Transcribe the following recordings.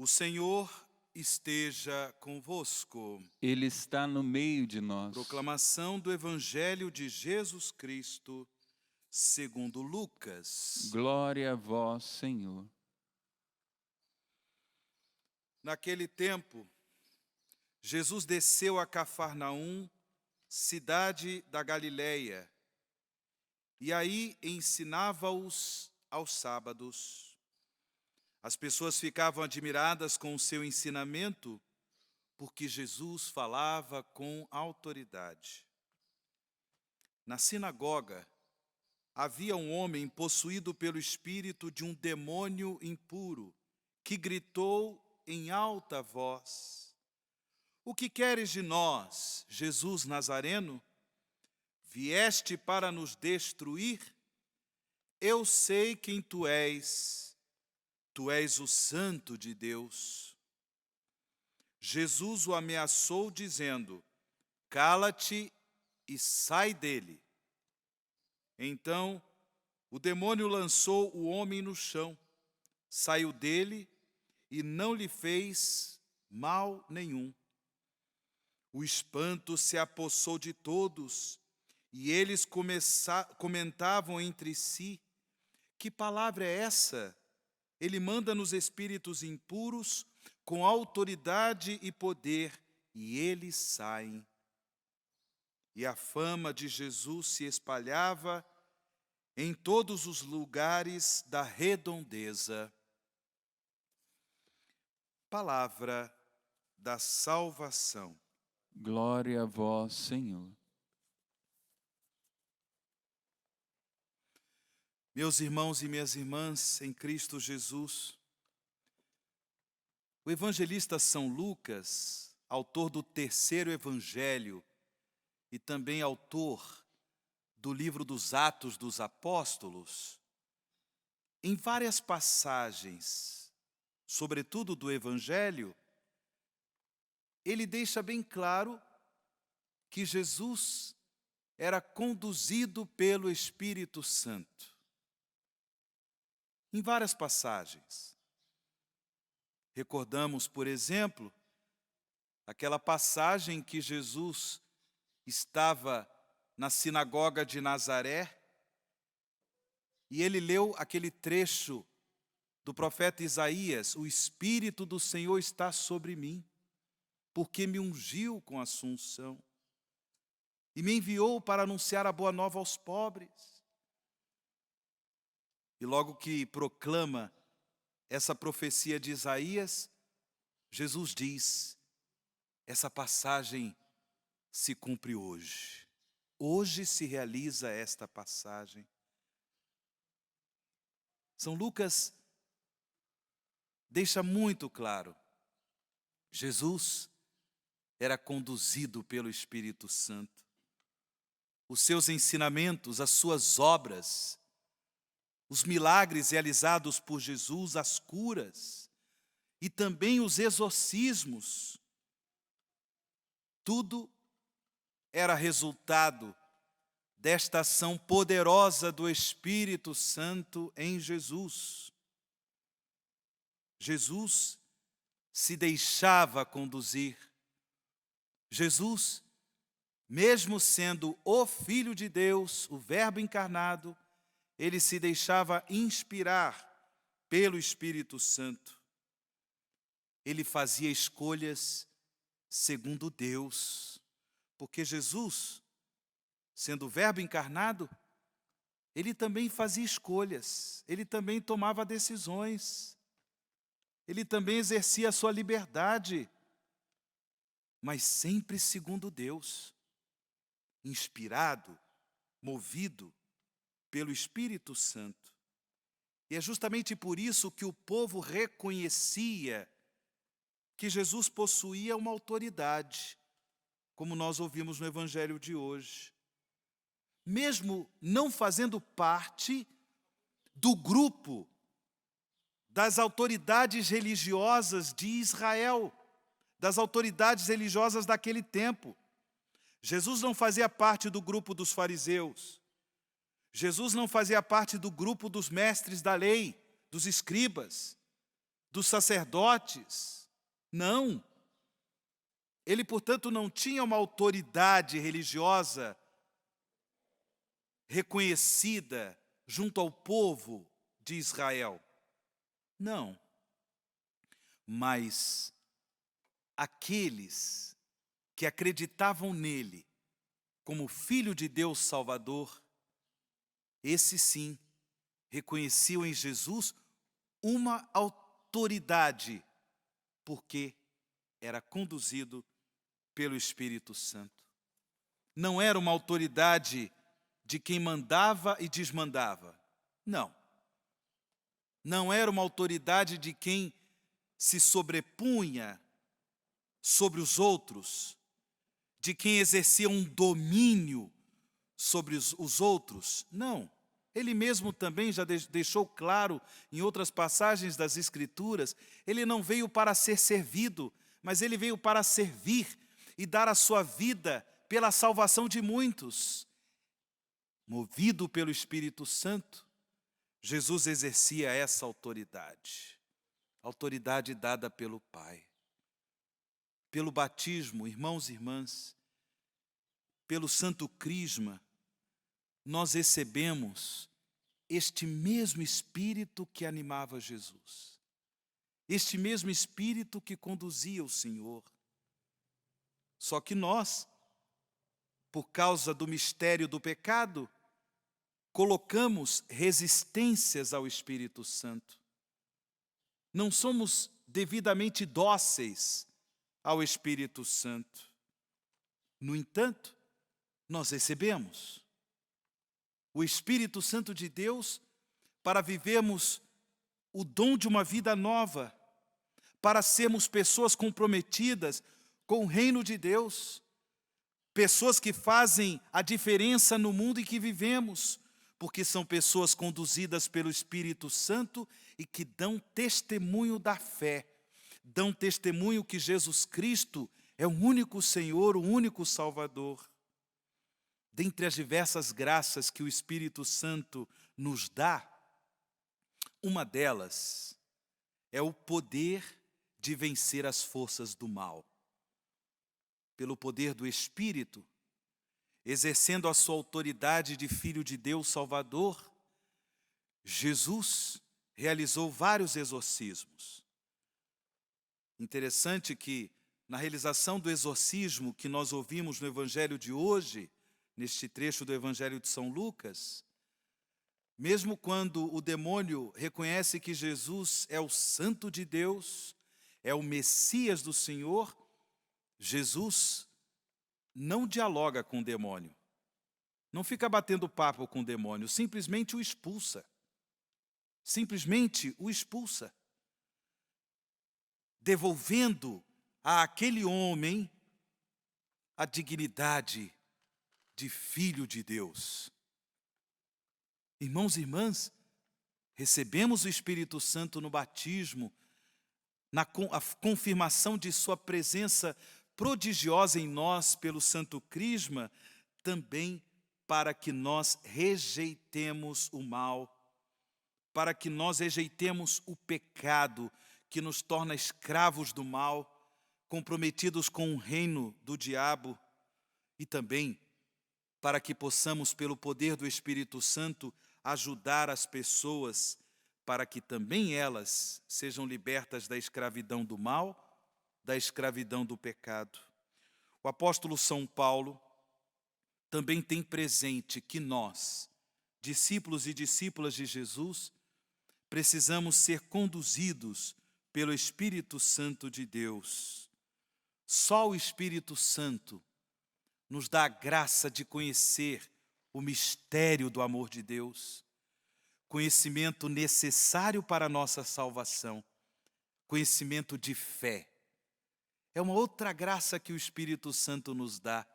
O Senhor esteja convosco. Ele está no meio de nós. Proclamação do Evangelho de Jesus Cristo, segundo Lucas. Glória a vós, Senhor. Naquele tempo, Jesus desceu a Cafarnaum, cidade da Galileia, e aí ensinava-os aos sábados. As pessoas ficavam admiradas com o seu ensinamento, porque Jesus falava com autoridade. Na sinagoga, havia um homem possuído pelo espírito de um demônio impuro, que gritou em alta voz: "O que queres de nós, Jesus Nazareno? Vieste para nos destruir? Eu sei quem tu és o Santo de Deus." Jesus o ameaçou, dizendo: "Cala-te e sai dele." Então, o demônio lançou o homem no chão, saiu dele e não lhe fez mal nenhum. O espanto se apossou de todos e eles comentavam entre si: "Que palavra é essa? Ele manda nos espíritos impuros com autoridade e poder, e eles saem." E a fama de Jesus se espalhava em todos os lugares da redondeza. Palavra da salvação. Glória a vós, Senhor. Meus irmãos e minhas irmãs em Cristo Jesus, o evangelista São Lucas, autor do terceiro evangelho e também autor do livro dos Atos dos Apóstolos, em várias passagens, sobretudo do evangelho, ele deixa bem claro que Jesus era conduzido pelo Espírito Santo. Em várias passagens. Recordamos, por exemplo, aquela passagem que Jesus estava na sinagoga de Nazaré e ele leu aquele trecho do profeta Isaías: "O Espírito do Senhor está sobre mim, porque me ungiu com assunção e me enviou para anunciar a boa nova aos pobres." E logo que proclama essa profecia de Isaías, Jesus diz: essa passagem se cumpre hoje. Hoje se realiza esta passagem. São Lucas deixa muito claro: Jesus era conduzido pelo Espírito Santo. Os seus ensinamentos, as suas obras, os milagres realizados por Jesus, as curas e também os exorcismos, tudo era resultado desta ação poderosa do Espírito Santo em Jesus. Jesus se deixava conduzir. Jesus, mesmo sendo o Filho de Deus, o Verbo encarnado, ele se deixava inspirar pelo Espírito Santo. Ele fazia escolhas segundo Deus, porque Jesus, sendo o Verbo encarnado, ele também fazia escolhas, ele também tomava decisões, ele também exercia a sua liberdade, mas sempre segundo Deus, inspirado, movido pelo Espírito Santo. E é justamente por isso que o povo reconhecia que Jesus possuía uma autoridade, como nós ouvimos no Evangelho de hoje. Mesmo não fazendo parte do grupo das autoridades religiosas de Israel, das autoridades religiosas daquele tempo. Jesus não fazia parte do grupo dos fariseus. Jesus não fazia parte do grupo dos mestres da lei, dos escribas, dos sacerdotes. Não. Ele, portanto, não tinha uma autoridade religiosa reconhecida junto ao povo de Israel. Não. Mas aqueles que acreditavam nele como Filho de Deus Salvador, esses sim reconheciam em Jesus uma autoridade, porque era conduzido pelo Espírito Santo. Não era uma autoridade de quem mandava e desmandava. Não. Não era uma autoridade de quem se sobrepunha sobre os outros, de quem exercia um domínio sobre os outros. Não. Ele mesmo também já deixou claro em outras passagens das Escrituras, ele não veio para ser servido, mas ele veio para servir e dar a sua vida pela salvação de muitos. Movido pelo Espírito Santo, Jesus exercia essa autoridade dada pelo Pai. Pelo batismo, irmãos e irmãs, pelo santo crisma, nós recebemos este mesmo Espírito que animava Jesus. Este mesmo Espírito que conduzia o Senhor. Só que nós, por causa do mistério do pecado, colocamos resistências ao Espírito Santo. Não somos devidamente dóceis ao Espírito Santo. No entanto, nós recebemos o Espírito Santo de Deus para vivermos o dom de uma vida nova, para sermos pessoas comprometidas com o reino de Deus, pessoas que fazem a diferença no mundo em que vivemos, porque são pessoas conduzidas pelo Espírito Santo e que dão testemunho da fé, dão testemunho que Jesus Cristo é o único Senhor, o único Salvador. Dentre as diversas graças que o Espírito Santo nos dá, uma delas é o poder de vencer as forças do mal. Pelo poder do Espírito, exercendo a sua autoridade de Filho de Deus Salvador, Jesus realizou vários exorcismos. Interessante que, na realização do exorcismo que nós ouvimos no Evangelho de hoje, neste trecho do Evangelho de São Lucas, mesmo quando o demônio reconhece que Jesus é o Santo de Deus, é o Messias do Senhor, Jesus não dialoga com o demônio, não fica batendo papo com o demônio, simplesmente o expulsa. Simplesmente o expulsa, devolvendo àquele homem a dignidade de filho de Deus. Irmãos e irmãs, recebemos o Espírito Santo no batismo, na confirmação de sua presença prodigiosa em nós pelo santo crisma, também para que nós rejeitemos o mal, para que nós rejeitemos o pecado que nos torna escravos do mal, comprometidos com o reino do diabo, e também para que possamos, pelo poder do Espírito Santo, ajudar as pessoas para que também elas sejam libertas da escravidão do mal, da escravidão do pecado. O apóstolo São Paulo também tem presente que nós, discípulos e discípulas de Jesus, precisamos ser conduzidos pelo Espírito Santo de Deus. Só o Espírito Santo nos dá a graça de conhecer o mistério do amor de Deus, conhecimento necessário para a nossa salvação, conhecimento de fé. É uma outra graça que o Espírito Santo nos dá,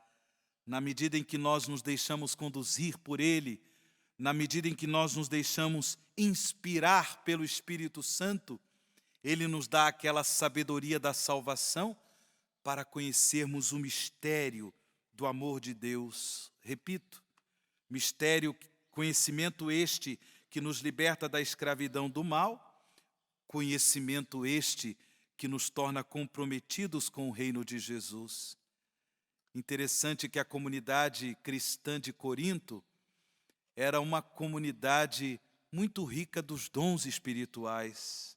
na medida em que nós nos deixamos conduzir por Ele, na medida em que nós nos deixamos inspirar pelo Espírito Santo, Ele nos dá aquela sabedoria da salvação para conhecermos o mistério do amor de Deus. Repito, mistério, conhecimento este que nos liberta da escravidão do mal, Conhecimento este que nos torna comprometidos com o reino de Jesus. Interessante que a comunidade cristã de Corinto era uma comunidade muito rica dos dons espirituais.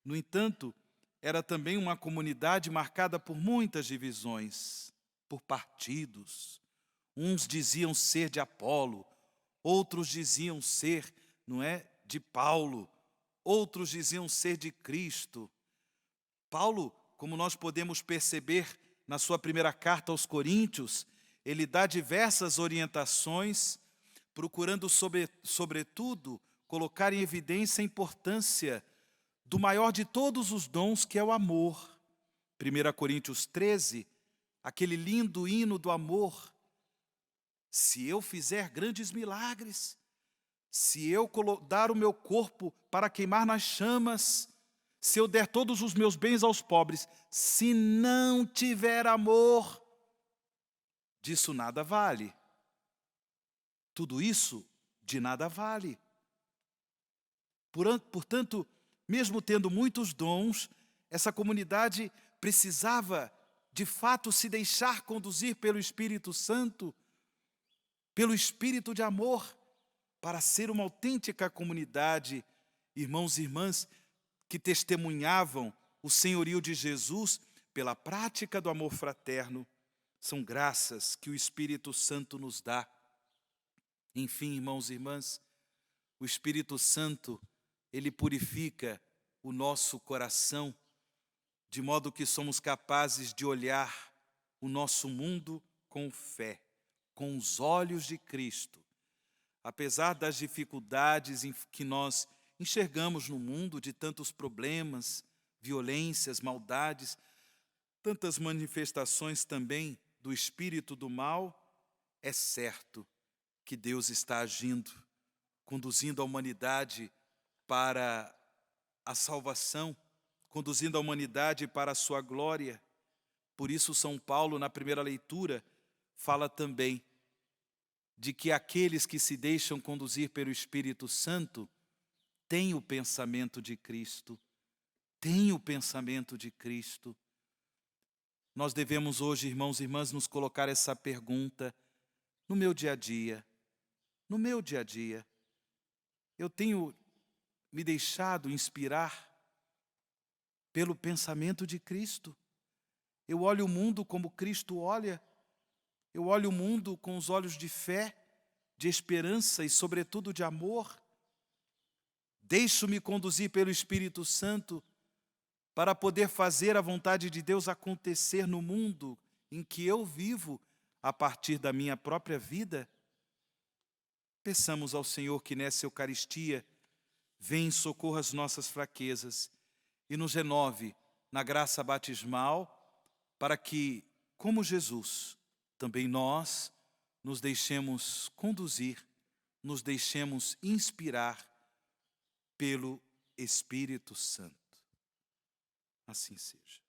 No entanto, era também uma comunidade marcada por muitas divisões, por partidos. Uns diziam ser de Apolo, outros diziam ser, de Paulo, outros diziam ser de Cristo. Paulo, como nós podemos perceber na sua primeira carta aos Coríntios, ele dá diversas orientações, procurando, sobretudo, colocar em evidência a importância do maior de todos os dons, que é o amor. 1 Coríntios 13, aquele lindo hino do amor. Se eu fizer grandes milagres, se eu dar o meu corpo para queimar nas chamas, se eu der todos os meus bens aos pobres, se não tiver amor, disso nada vale. Tudo isso de nada vale. Portanto, mesmo tendo muitos dons, essa comunidade precisava, de fato, se deixar conduzir pelo Espírito Santo, pelo Espírito de amor, para ser uma autêntica comunidade, irmãos e irmãs, que testemunhavam o senhorio de Jesus pela prática do amor fraterno. São graças que o Espírito Santo nos dá. Enfim, irmãos e irmãs, o Espírito Santo, ele purifica o nosso coração, de modo que somos capazes de olhar o nosso mundo com fé, com os olhos de Cristo. Apesar das dificuldades que nós enxergamos no mundo, de tantos problemas, violências, maldades, tantas manifestações também do espírito do mal, é certo que Deus está agindo, conduzindo a humanidade para a salvação, conduzindo a humanidade para a sua glória. Por isso, São Paulo, na primeira leitura, fala também de que aqueles que se deixam conduzir pelo Espírito Santo têm o pensamento de Cristo, têm o pensamento de Cristo. Nós devemos hoje, irmãos e irmãs, nos colocar essa pergunta: no meu dia a dia, eu tenho me deixado inspirar pelo pensamento de Cristo? Eu olho o mundo como Cristo olha? Eu olho o mundo com os olhos de fé, de esperança e, sobretudo, de amor? Deixo-me conduzir pelo Espírito Santo para poder fazer a vontade de Deus acontecer no mundo em que eu vivo a partir da minha própria vida? Peçamos ao Senhor que nessa Eucaristia venha em socorro às nossas fraquezas e nos renove na graça batismal, para que, como Jesus, também nós nos deixemos conduzir, nos deixemos inspirar pelo Espírito Santo. Assim seja.